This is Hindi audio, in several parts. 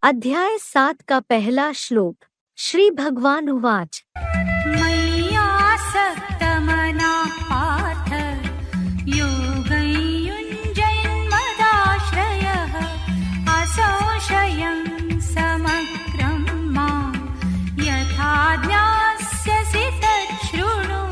अध्याय 7 का पहला श्लोक। श्री भगवान उवाच। मय्यासक्तमनः पार्थ योगयुञ्जन्मदाश्रयः असंशयं समग्रं मां यथा ज्ञास्यसि तच्छृणु।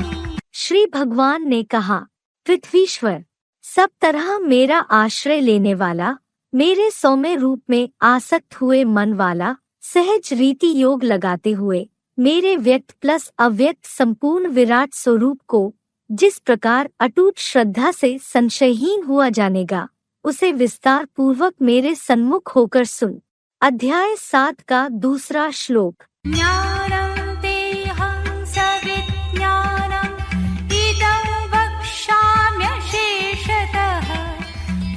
श्री भगवान ने कहा, पृथ्वीश्वर, सब तरह मेरा आश्रय लेने वाला, मेरे सौम्य रूप में आसक्त हुए मन वाला, सहज रीति योग लगाते हुए मेरे व्यक्त प्लस अव्यक्त संपूर्ण विराट स्वरूप को जिस प्रकार अटूट श्रद्धा से संशयहीन हुआ जानेगा, उसे विस्तार पूर्वक मेरे सन्मुख होकर सुन। अध्याय 7 का दूसरा श्लोक। ज्ञानं तेऽहं सविज्ञानम् इदं वक्ष्याम्यशेषतः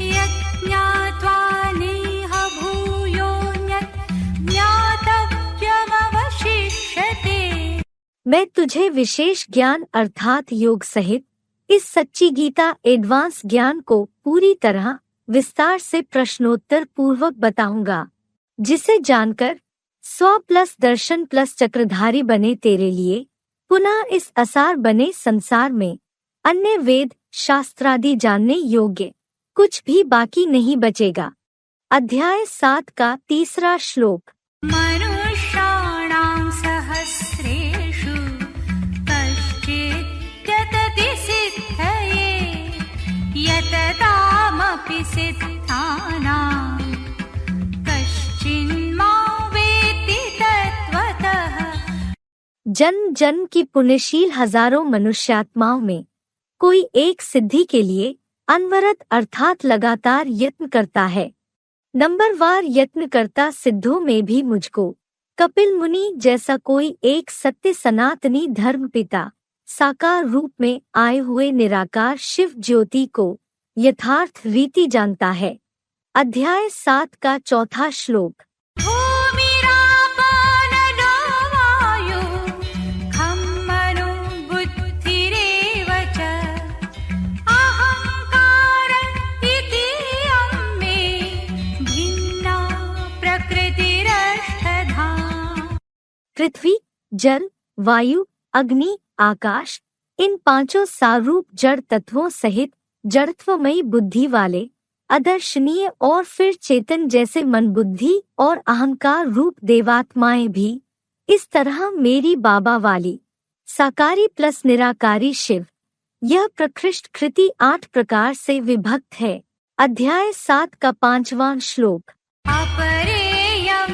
यज्ञात्वा नेह भूयोऽन्यत् ज्ञातव्यमवशिष्यते। मैं तुझे विशेष ज्ञान अर्थात योग सहित इस सच्ची गीता एडवांस ज्ञान को पूरी तरह विस्तार से प्रश्नोत्तर पूर्वक बताऊंगा, जिसे जानकर स्व प्लस दर्शन प्लस चक्रधारी बने तेरे लिए पुनः इस असार बने संसार में अन्य वेद शास्त्रादि जानने योग्य कुछ भी बाकी नहीं बचेगा। अध्याय 7 का तीसरा श्लोक। मनुष्याणां सहस्रेषु कश्चित् यतति सिद्धये यततामपि सिद्धानां कश्चिन्मां वेत्ति तत्त्वतः। जन्म जन्म की पुण्यशील हजारों मनुष्यात्माओं में कोई एक सिद्धि के लिए अनवरत अर्थात लगातार यत्न करता है। नंबरवार यत्न करता सिद्धों में भी मुझको कपिल मुनि जैसा कोई एक सत्य सनातनी धर्म पिता साकार रूप में आए हुए निराकार शिव ज्योति को यथार्थ रीति जानता है। अध्याय 7 का चौथा श्लोक। भूमिरापो नलो वायुः खं मनो बुद्धिरेव च अहंकार इति मे भिन्ना प्रकृतिरष्टधा। पृथ्वी, जल, वायु, अग्नि, आकाश, इन पांचों सारूप जड़ तत्वों सहित जड़त्वमयी बुद्धि वाले अदर्शनीय और फिर चेतन जैसे मन बुद्धि और अहंकार रूप देवात्माएं भी इस तरह मेरी बाबा वाली साकारी प्लस निराकारी शिव यह प्रकृष्ट कृति 8 प्रकार से विभक्त है। अध्याय 7 का 5वां श्लोक। अपरेयं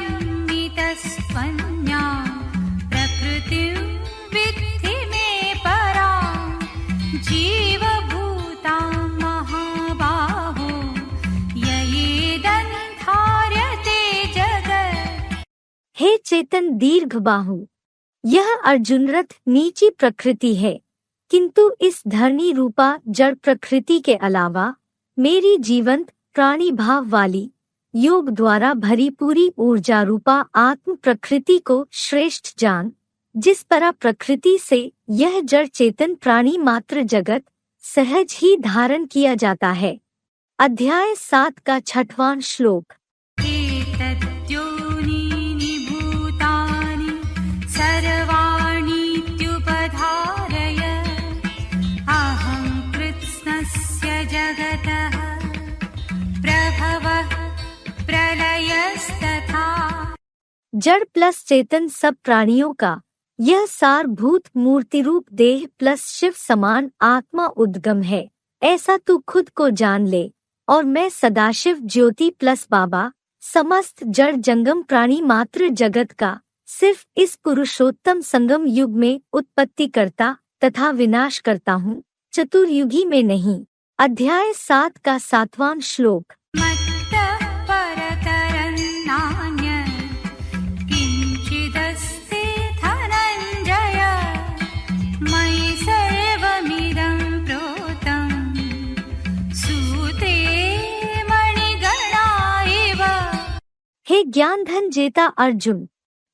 नितस्त्वन्यां प्रकृतिं विद्धि मे परां जीवभूतां महाबाहो ययेदन्धार्यते जगत्। हे चेतन दीर्घ बाहु, यह अर्जुन रथ नीची प्रकृति है, किंतु इस धरणी रूपा जड़ प्रकृति के अलावा मेरी जीवंत प्राणी भाव वाली योग द्वारा भरी पूरी ऊर्जा रूपा आत्म प्रकृति को श्रेष्ठ जान, जिस परा प्रकृति से यह जड़ चेतन प्राणी मात्र जगत सहज ही धारण किया जाता है। अध्याय 7 का 6वां श्लोक। एतद्योनीनि भूतानि सर्वाणीत्युपधारय अहं कृत्स्नस्य जगतः प्रभवः प्रलयस्तथा। जड़ प्लस चेतन सब प्राणियों का यह सारभूत मूर्ति रूप देह प्लस शिव समान आत्मा उद्गम है, ऐसा तू खुद को जान ले। और मैं सदाशिव ज्योति प्लस बाबा समस्त जड़ जंगम प्राणी मात्र जगत का सिर्फ इस पुरुषोत्तम संगम युग में उत्पत्ति करता तथा विनाश करता हूँ, चतुर्युगी में नहीं। अध्याय 7 का 7वां श्लोक। मत्तः परतरं नान्यत् किञ्चिदस्ति धनञ्जय मयि सर्वमिदं प्रोतं सूते मणिगणा इव। हे ज्ञान धन जेता अर्जुन,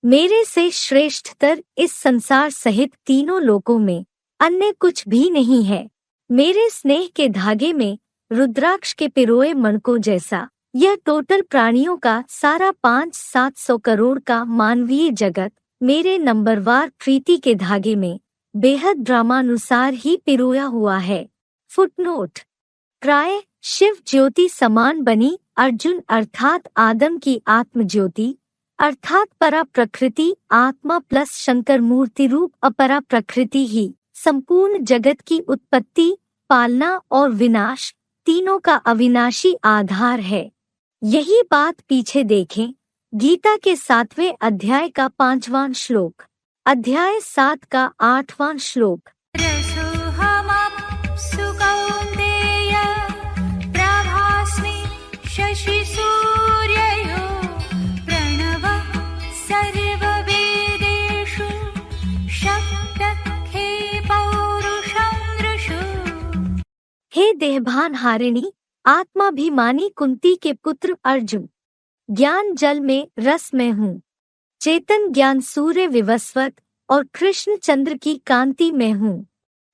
मेरे से श्रेष्ठतर इस संसार सहित तीनों लोकों में अन्य कुछ भी नहीं है। मेरे स्नेह के धागे में रुद्राक्ष के पिरोए मणकों जैसा यह टोटल प्राणियों का सारा 500-700 करोड़ का मानवीय जगत मेरे नंबरवार प्रीति के धागे में बेहद ड्रामानुसार ही पिरोया हुआ है। फुटनोट: प्राय शिव ज्योति समान बनी अर्जुन अर्थात आदम की आत्म ज्योति अर्थात परा प्रकृति आत्मा प्लस शंकर मूर्ति रूप अपरा प्रकृति ही संपूर्ण जगत की उत्पत्ति, पालना और विनाश तीनों का अविनाशी आधार है। यही बात पीछे देखें गीता के 7वें अध्याय का 5वां श्लोक, अध्याय 7 का 8वां श्लोक। रसोऽहमप्सु कौन्तेय प्रभास्मि शशिसूर्ययोः प्रणवः सर्ववेदेषु शक्तखे पौरुषं दृशु। हे देहभान हारिणी आत्माभिमानी कुंती के पुत्र अर्जुन, ज्ञान जल में रस में हूँ, चेतन ज्ञान सूर्य विवस्वत और कृष्ण चंद्र की कांति में हूँ।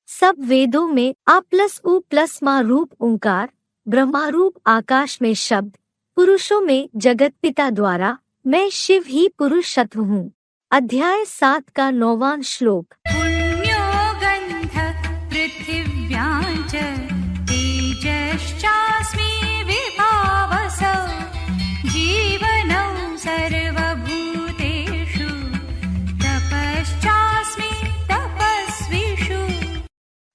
सब वेदों में आ प्लस उ प्लस मा रूप ओंकार, ब्रह्मा रूप आकाश में शब्द, पुरुषों में जगत पिता द्वारा मैं शिव ही पुरुष तत्व हूँ। अध्याय 7 का 9वां श्लोक। पुण्यो गन्धः पृथिव्यां च तेजश्चास्मि विभावसौ जीवनौ सर्वभूतेषु तपश्चास्मि तपस्विषु।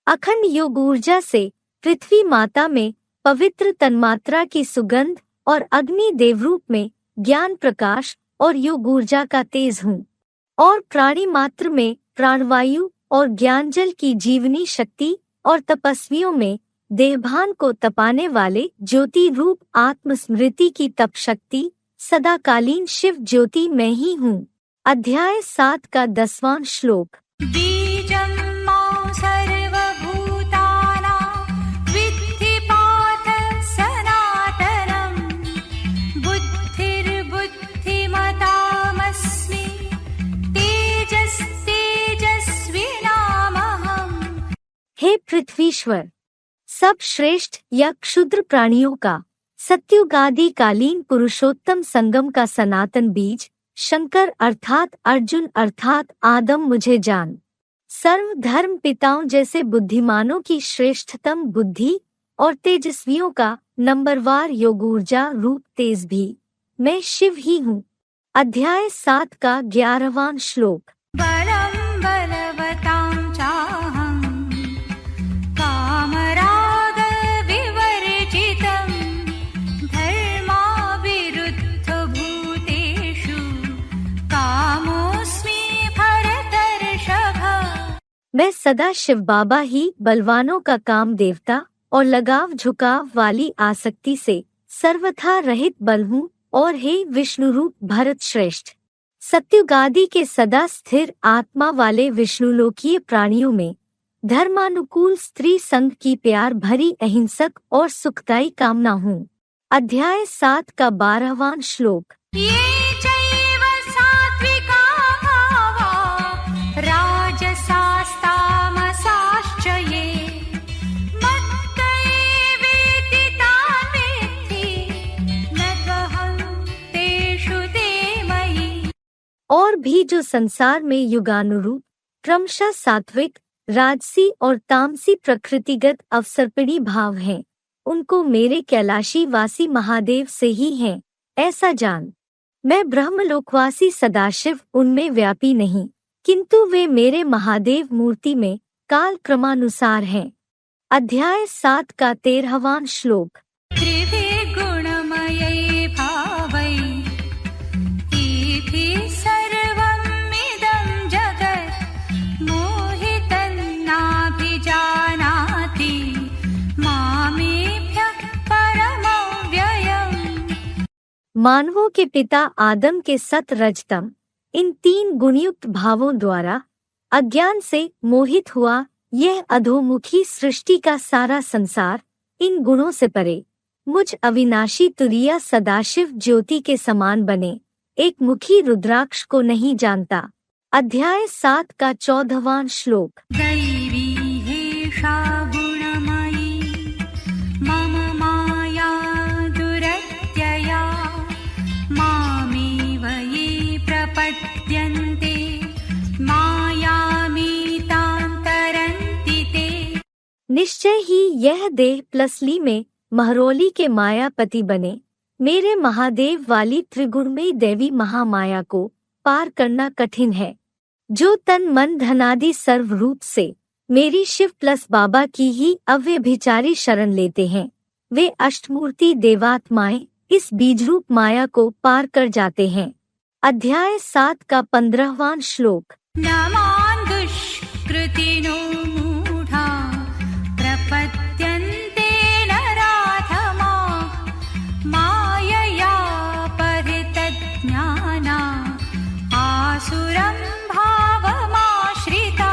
अखंड योग ऊर्जा से पृथ्वी माता में पवित्र तन्मात्रा की सुगंध और अग्नि देवरूप में ज्ञान प्रकाश और योग ऊर्जा का तेज हूँ, और प्राणी मात्र में प्राणवायु और ज्ञानजल की जीवनी शक्ति और तपस्वियों में देहभान को तपाने वाले ज्योति रूप आत्मस्मृति की तप शक्ति सदाकालीन शिव ज्योति में ही हूँ। अध्याय 7 का 10वां श्लोक। बीजं मां सर्वभूतानां विद्धि पार्थ सनातनं बुद्धिर्बुद्धिमतामस्मि तेजस्तेजस्विनामहम्। हे पृथ्वीश्वर, सब श्रेष्ठ या क्षुद्र प्राणियों का सत्युगादि कालीन पुरुषोत्तम संगम का सनातन बीज शंकर अर्थात अर्जुन अर्थात आदम मुझे जान। सर्व धर्म पिताओं जैसे बुद्धिमानों की श्रेष्ठतम बुद्धि और तेजस्वियों का नंबरवार योग ऊर्जा रूप तेज भी मैं शिव ही हूँ। अध्याय 7 का 11वां श्लोक। बलं बलवतां चाहं कामराग विवर्जितं धर्माविरुद्ध भूतेषु कामोऽस्मि भरतर्षभ। मैं सदा शिव बाबा ही बलवानों का काम देवता और लगाव झुकाव वाली आसक्ति से सर्वथा रहित बल हूँ, और हे विष्णु रूप भरत श्रेष्ठ सत्युगादि के सदा स्थिर आत्मा वाले विष्णुलोकीय प्राणियों में धर्मानुकूल स्त्री संग की प्यार भरी अहिंसक और सुखदायी कामना हूँ। अध्याय 7 का 12वां श्लोक। ये चैव सात्विका भावा राजसास्तामसाश्च ये मत्तैवेति तान् विद्धि न त्वहं तेषु ते मयि। और भी जो संसार में युगानुरूप क्रमशः सात्विक राजसी और तामसी प्रकृतिगत अवसर्पिणी भाव हैं, उनको मेरे कैलाशी वासी महादेव से ही हैं, ऐसा जान। मैं ब्रह्मलोकवासी सदाशिव उनमें व्यापी नहीं, किंतु वे मेरे महादेव मूर्ति में काल क्रमानुसार हैं। अध्याय 7 का 13वां श्लोक। त्रिभिर्गुणमयै भावै इभिः सर्वमिदं जगत् मोहितं नाभिजानाति मामेभ्यः परमव्ययम्। मानवों के पिता आदम के सत रजतम इन 3 गुणयुक्त भावों द्वारा अज्ञान से मोहित हुआ यह अधोमुखी सृष्टि का सारा संसार इन गुणों से परे मुझ अविनाशी तुरीय सदाशिव ज्योति के समान बने एक मुखी रुद्राक्ष को नहीं जानता। अध्याय 7 का 14वां श्लोक। दैवी हेषा गुणमयी मम माया दुरत्यया यह देह प्लसली में महरौली के मायापति बने, मेरे महादेव वाली त्रिगुणमयी देवी महामाया को पार करना कठिन है। जो तन मन धनादि सर्व रूप से मेरी शिव प्लस बाबा की ही अव्यभिचारी शरण लेते हैं, वे अष्टमूर्ति देवात्माएं इस बीजरूप माया को पार कर जाते हैं। अध्याय 7 का 15वां श्लोक। नमान् दुष्कृतिनो मूढा प्रपद्यन्ते नराधमा मायया परितज्ञाना आसुरं भावमाश्रिता।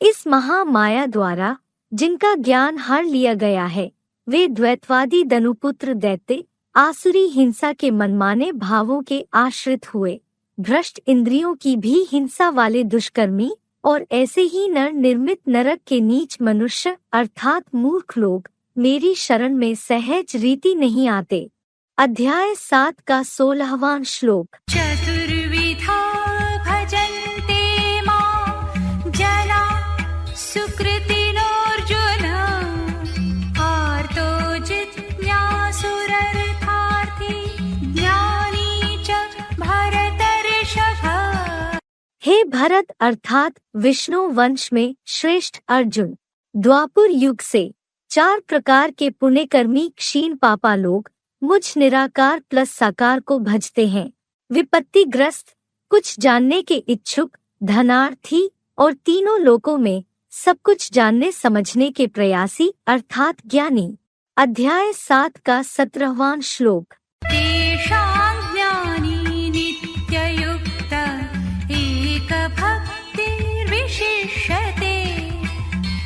इस महामाया द्वारा जिनका ज्ञान हर लिया गया है, वे द्वैतवादी दनुपुत्र दैत्य आसुरी हिंसा के मनमाने भावों के आश्रित हुए, भ्रष्ट इंद्रियों की भी हिंसा वाले दुष्कर्मी और ऐसे ही नर निर्मित नरक के नीच मनुष्य अर्थात मूर्ख लोग मेरी शरण में सहज रीति नहीं आते। अध्याय 7 का 16वां श्लोक। चतुर्विधा भजन्ते मां जना सुकृतिनोऽर्जुन आर्तो जिज्ञासुरर्थार्थी ज्ञानी च भरतर्षभ। हे भरत अर्थात विष्णु वंश में श्रेष्ठ अर्जुन, द्वापर युग से 4 प्रकार के पुण्यकर्मी क्षीण पापा लोग मुझ निराकार प्लस साकार को भजते हैं। विपत्तिग्रस्त, कुछ जानने के इच्छुक, धनार्थी और तीनों लोकों में सब कुछ जानने समझने के प्रयासी अर्थात ज्ञानी। अध्याय 7 का 17वां श्लोक। तेषां ज्ञानी नित्ययुक्त एकभक्तिर्विशिष्यते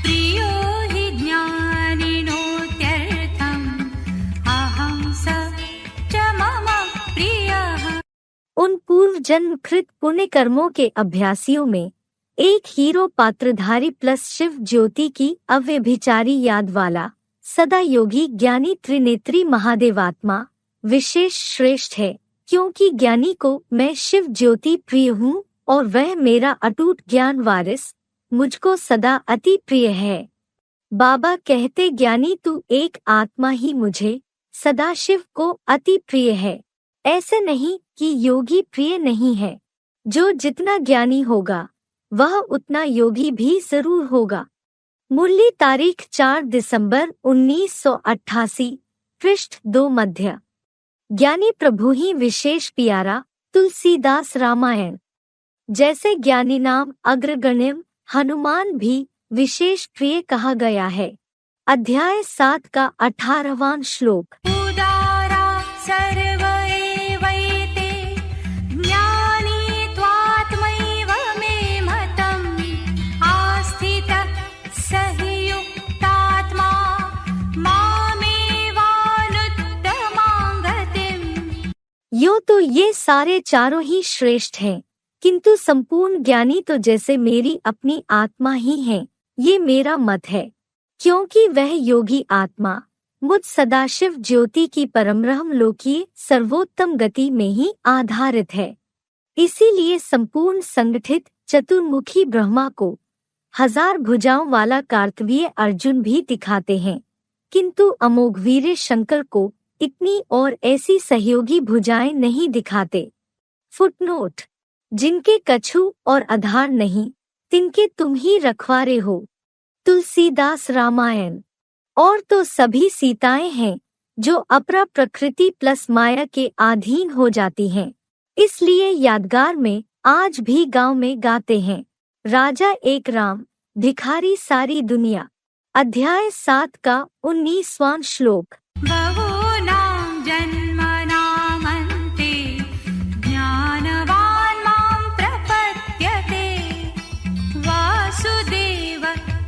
प्रियो हि ज्ञानिनोत्यर्थम् अहं स च मम प्रियः। उन पूर्व जन्म कृत पुण्य कर्मों के अभ्यासियों में एक हीरो पात्रधारी प्लस शिव ज्योति की अव्यभिचारी याद वाला सदा योगी ज्ञानी त्रिनेत्री महादेवात्मा विशेष श्रेष्ठ है, क्योंकि ज्ञानी को मैं शिव ज्योति प्रिय हूँ और वह मेरा अटूट ज्ञान वारिस मुझको सदा अति प्रिय है। बाबा कहते ज्ञानी तू एक आत्मा ही मुझे सदा शिव को अति प्रिय है। ऐसे नहीं कि योगी प्रिय नहीं है, जो जितना ज्ञानी होगा वह उतना योगी भी जरूर होगा। मुरली तारीख 4 दिसंबर 1988, पृष्ठ 2 मध्य। ज्ञानी प्रभु ही विशेष प्यारा, तुलसीदास रामायण। जैसे ज्ञानी नाम अग्रगण्यम हनुमान भी विशेष प्रिय कहा गया है। अध्याय 7 का 18वां श्लोक। उदारा सर्व एवैते ज्ञानी त्वात्मैव मे मतम् आस्थितः स हि युक्तात्मा मामेवानुत्तमां गतिम्। यूं तो ये सारे चारों ही श्रेष्ठ हैं, किंतु संपूर्ण ज्ञानी तो जैसे मेरी अपनी आत्मा ही है, ये मेरा मत है, क्योंकि वह योगी आत्मा मुझ सदाशिव ज्योति की परमब्रह्म लोकीय सर्वोत्तम गति में ही आधारित है। इसीलिए संपूर्ण संगठित चतुर्मुखी ब्रह्मा को 1000 भुजाओं वाला कार्तवीय अर्जुन भी दिखाते हैं, किंतु अमोघवीर शंकर को इतनी और ऐसी सहयोगी भुजाएं नहीं दिखाते। फुटनोट। जिनके कछु और आधार नहीं, तिनके तुम ही रखवारे हो। तुलसीदास रामायण। और तो सभी सीताएं हैं जो अपरा प्रकृति प्लस माया के अधीन हो जाती हैं, इसलिए यादगार में आज भी गांव में गाते हैं, राजा एक राम भिखारी सारी दुनिया। अध्याय 7 का 19वां श्लोक। बहूनां जन्मनामन्ते ज्ञानवान् मां प्रपद्यते वासुदेव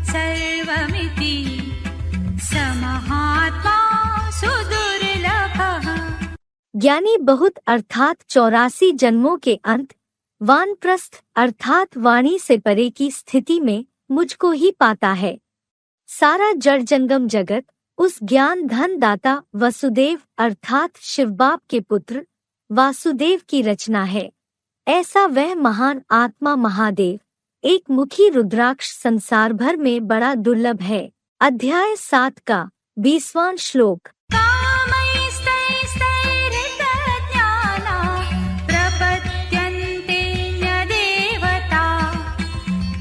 सर्वमिति स महात्मा सुदुर्लभः। ज्ञानी बहुत अर्थात 84 जन्मों के अंत वानप्रस्थ अर्थात वाणी से परे की स्थिति में मुझको ही पाता है। सारा जड़ जंगम जगत उस ज्ञान धन दाता वसुदेव अर्थात शिवबाप के पुत्र वासुदेव की रचना है। ऐसा वह महान आत्मा महादेव एक मुखी रुद्राक्ष संसार भर में बड़ा दुर्लभ है। अध्याय 7 का 20वां श्लोक। कामैस्तैस्तैरितज्ञाना प्रपद्यन्तेऽन्यदेवता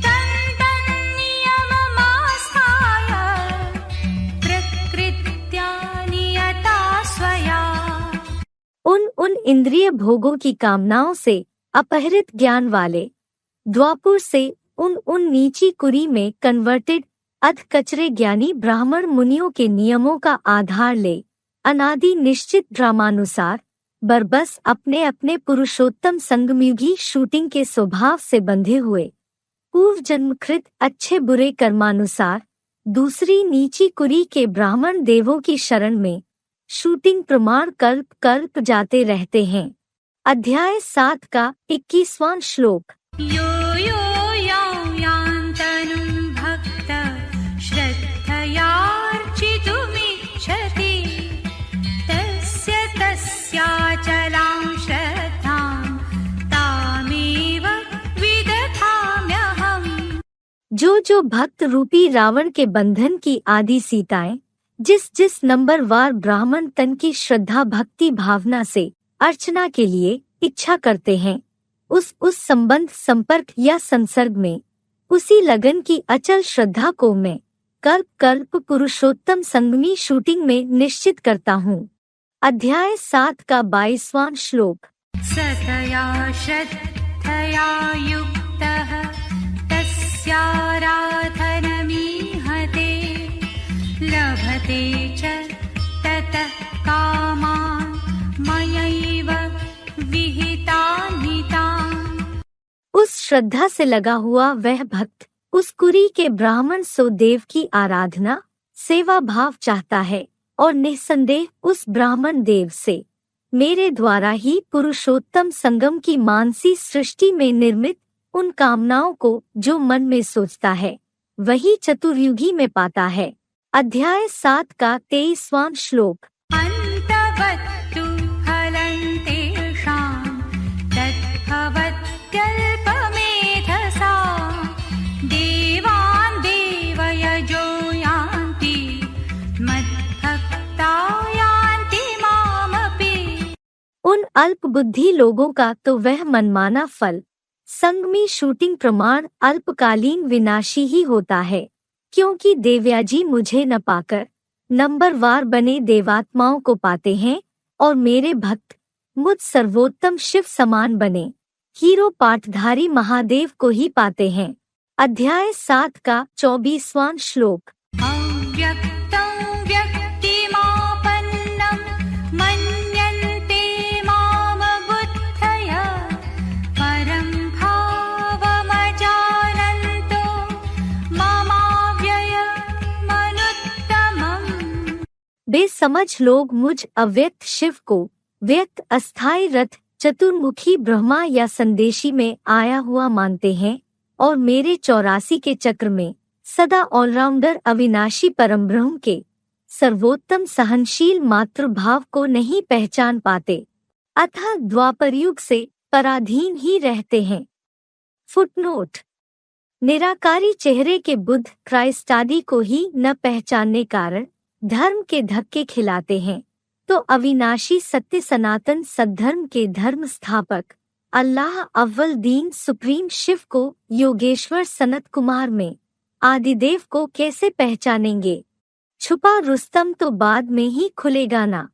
तन्नियममास्थाय प्रकृत्या नियता स्वया। उन इंद्रिय भोगों की कामनाओं से अपहरित ज्ञान वाले द्वापुर से उन नीची कुरी में कन्वर्टेड अध कचरे ज्ञानी ब्राह्मण मुनियों के नियमों का आधार ले अनादि निश्चित ड्रामानुसार बरबस अपने अपने पुरुषोत्तम संगमयुगी शूटिंग के स्वभाव से बंधे हुए पूर्व जन्मकृत अच्छे बुरे कर्मानुसार दूसरी नीची कुरी के ब्राह्मण देवों की शरण में शूटिंग प्रमाण कल्प कल्प जाते रहते हैं। अध्याय 7 का 21वां श्लोक। यो यो यान्तनुं भक्त श्रद्धयार्चितुमिच्छति तस्य तस्याचलां श्रद्धां तामेव विदधाम्यहम्। जो भक्त रूपी रावण के बंधन की आदि सीताएं जिस नंबरवार ब्राह्मण तन की श्रद्धा भक्ति भावना से अर्चना के लिए इच्छा करते हैं, उस संबंध संपर्क या संसर्ग में उसी लगन की अचल श्रद्धा को मैं कल्प कल्प पुरुषोत्तम संगमी शूटिंग में निश्चित करता हूँ। अध्याय 7 का 22वां श्लोक। सतया श्रद्धया युक्तः तस्याराधनमीहते लभते च ततः कामान् मयैव विहितान् हितान्। उस श्रद्धा से लगा हुआ वह भक्त उस कुरी के ब्राह्मण सो देव की आराधना सेवा भाव चाहता है और निस्संदेह उस ब्राह्मण देव से मेरे द्वारा ही पुरुषोत्तम संगम की मानसी सृष्टि में निर्मित उन कामनाओं को जो मन में सोचता है वही चतुर्युगी में पाता है। अध्याय 7 का 23वां श्लोक। अन्तवत्तु फलं तेषां तद्भवत्यल्पमेधसा देवान् देवयजो यान्ति मद्भक्ता यान्ति मामपि। उन अल्प बुद्धि लोगों का तो वह मनमाना फल संगमी शूटिंग प्रमाण अल्पकालीन विनाशी ही होता है, क्योंकि देवयाजी मुझे न पाकर नंबरवार बने देवात्माओं को पाते हैं और मेरे भक्त मुझ सर्वोत्तम शिव समान बने हीरो पाठधारी महादेव को ही पाते हैं। अध्याय 7 का 24वां श्लोक। अव्यक्तं व्यक्तिमापन्नं मन्यन्ते माम बुद्धया परं भावमजानन्तो ममाव्ययमनुत्तमम्। बेसमझ लोग मुझ अव्यक्त शिव को व्यक्त अस्थायी रथ चतुर्मुखी ब्रह्मा या संदेशी में आया हुआ मानते हैं और मेरे 84 के चक्र में सदा ऑलराउंडर अविनाशी परम ब्रह्म के सर्वोत्तम सहनशील मातृभाव को नहीं पहचान पाते, अतः द्वापरयुग से पराधीन ही रहते हैं। फुटनोट। निराकारी चेहरे के बुद्ध क्राइस्ट आदि को ही न पहचानने कारण धर्म के धक्के खिलाते हैं, तो अविनाशी सत्य सनातन सद्धर्म के धर्म स्थापक अल्लाह अव्वल दीन सुप्रीम शिव को योगेश्वर सनत कुमार में आदिदेव को कैसे पहचानेंगे। छुपा रुस्तम तो बाद में ही खुलेगा ना।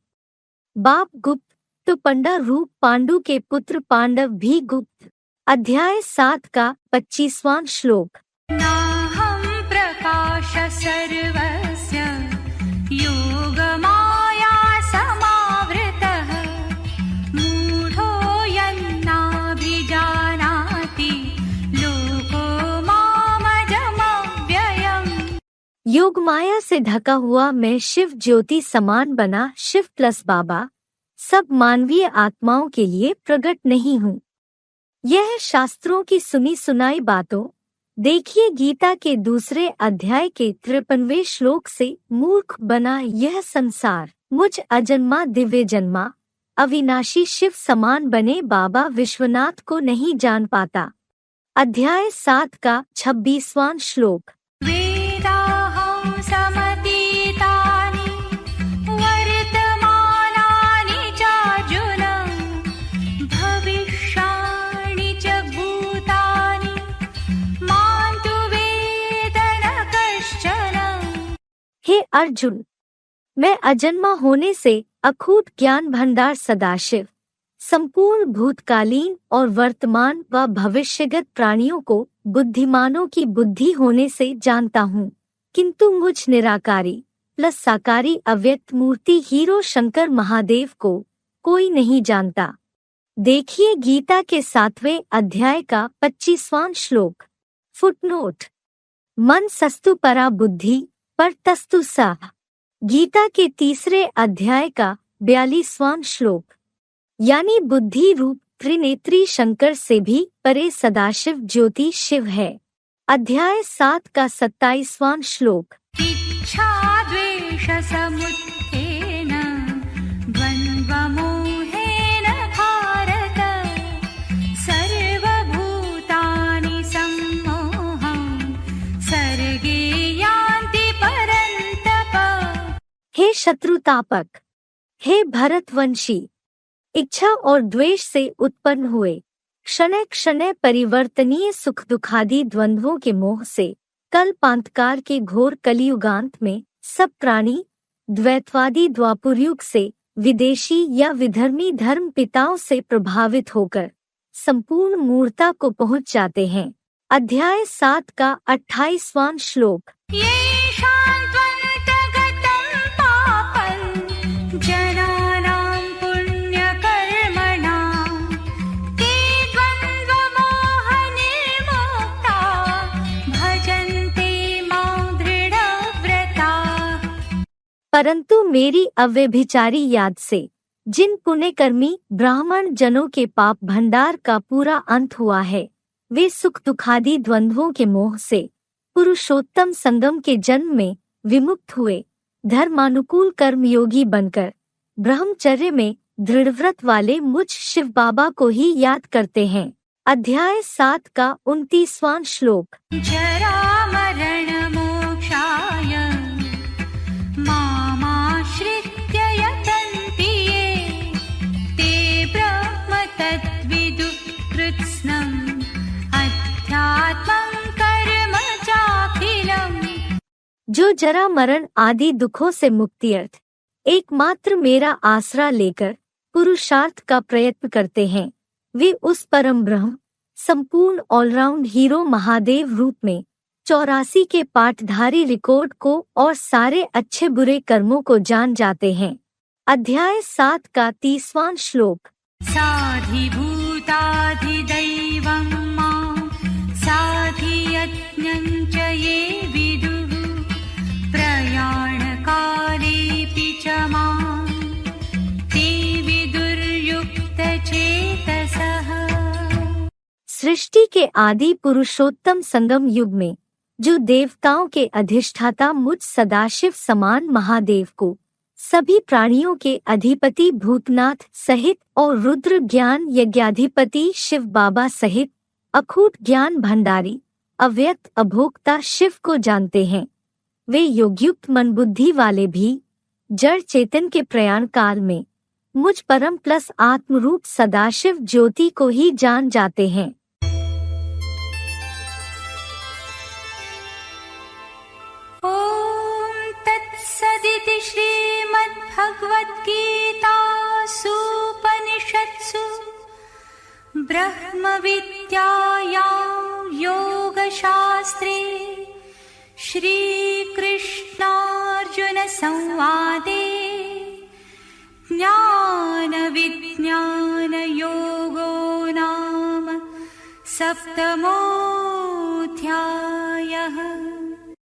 बाप गुप्त तो पंडा रूप पांडु के पुत्र पांडव भी गुप्त। अध्याय 7 का 25वां श्लोक। नाहं प्रकाश सर्वस्य योगमाया समावृतः मूढो यन्नाभिजानाति लोको मामजमव्ययम्। योगमाया से ढका हुआ मैं शिव ज्योति समान बना शिव प्लस बाबा सब मानवीय आत्माओं के लिए प्रकट नहीं हूँ। यह शास्त्रों की सुनी सुनाई बातों देखिए गीता के दूसरे अध्याय के 53वें श्लोक से मूर्ख बना यह संसार मुझ अजन्मा दिव्य जन्मा अविनाशी शिव समान बने बाबा विश्वनाथ को नहीं जान पाता। अध्याय 7 का 26वां श्लोक। वेदाहं सम अर्जुन, मैं अजन्मा होने से अखूट ज्ञान भंडार सदाशिव संपूर्ण भूतकालीन और वर्तमान व भविष्यगत प्राणियों को बुद्धिमानों की बुद्धि होने से जानता हूँ, किंतु मुझ निराकारी प्लस साकारी अव्यक्त मूर्ति हीरो शंकर महादेव को कोई नहीं जानता। देखिए गीता के 7वें अध्याय का 25वां श्लोक। फुटनोट: मन सस्तु परा बुद्धि पर तस्तु सा। गीता के 3 अध्याय का 42वां श्लोक। यानी बुद्धि रूप त्रिनेत्री शंकर से भी परे सदाशिव ज्योति शिव है। अध्याय 7 का 27वां श्लोक। इच्छा द्वेष समुत्थेन द्वन्द्वमोहेन भारत सर्वभूतानि सम्मोहं सर्गे यान्ति परन्तप। हे शत्रुतापक, हे भरतवंशी, इच्छा और द्वेष से उत्पन्न हुए क्षण क्षण परिवर्तनीय सुख दुखादि द्वंद्वों के मोह से कल्पांतकार के घोर कलियुगांत में सब प्राणी द्वैतवादी द्वापुरयुग से विदेशी या विधर्मी धर्म पिताओं से प्रभावित होकर संपूर्ण मूर्ता को पहुंच जाते हैं। अध्याय 7 का 28वां श्लोक। परंतु मेरी अव्यभिचारी याद से जिन पुण्यकर्मी ब्राह्मण जनों के पाप भंडार का पूरा अंत हुआ है, वे सुख दुखादि द्वंद्वों के मोह से पुरुषोत्तम संगम के जन्म में विमुक्त हुए धर्मानुकूल कर्मयोगी बनकर ब्रह्मचर्य में दृढ़व्रत वाले मुझ शिव बाबा को ही याद करते हैं। अध्याय 7 का 29वां श्लोक। जरा मरण मोक्षाय मामाश्रित्य यतन्ति ये ते ब्रह्म तद्विदुः कृत्स्नम् अध्यात्मं कर्म चाखिलम्। जो जरा मरण आदि दुखों से मुक्ति अर्थ एकमात्र मेरा आसरा लेकर पुरुषार्थ का प्रयत्न करते हैं, वे उस परम ब्रह्म संपूर्ण ऑलराउंड हीरो महादेव रूप में 84 के पाठधारी रिकॉर्ड को और सारे अच्छे बुरे कर्मों को जान जाते हैं। अध्याय 7 का 30वां श्लोक। साधिभूताधिदैवं मां साधियज्ञं च ये विदुः प्रयाणकालेऽपि च मां ते विदुर्युक्तचेतसः। सृष्टि के आदि पुरुषोत्तम संगम युग में जो देवताओं के अधिष्ठाता मुझ सदाशिव समान महादेव को सभी प्राणियों के अधिपति भूतनाथ सहित और रुद्र ज्ञान यज्ञाधिपति शिव बाबा सहित अखूट ज्ञान भंडारी अव्यक्त अभोक्ता शिव को जानते हैं, वे योगयुक्त मन बुद्धि वाले भी जड़ चेतन के प्रयाण काल में मुझ परम प्लस आत्मरूप सदाशिव ज्योति को ही जान जाते हैं। तत्सदिति श्रीमद्भगवद्गीतासूपनिषत्सु ब्रह्मविद्यायां योगशास्त्रे श्रीकृष्णार्जुनसंवादे ज्ञानविज्ञानयोगो नाम 7मोऽध्यायः।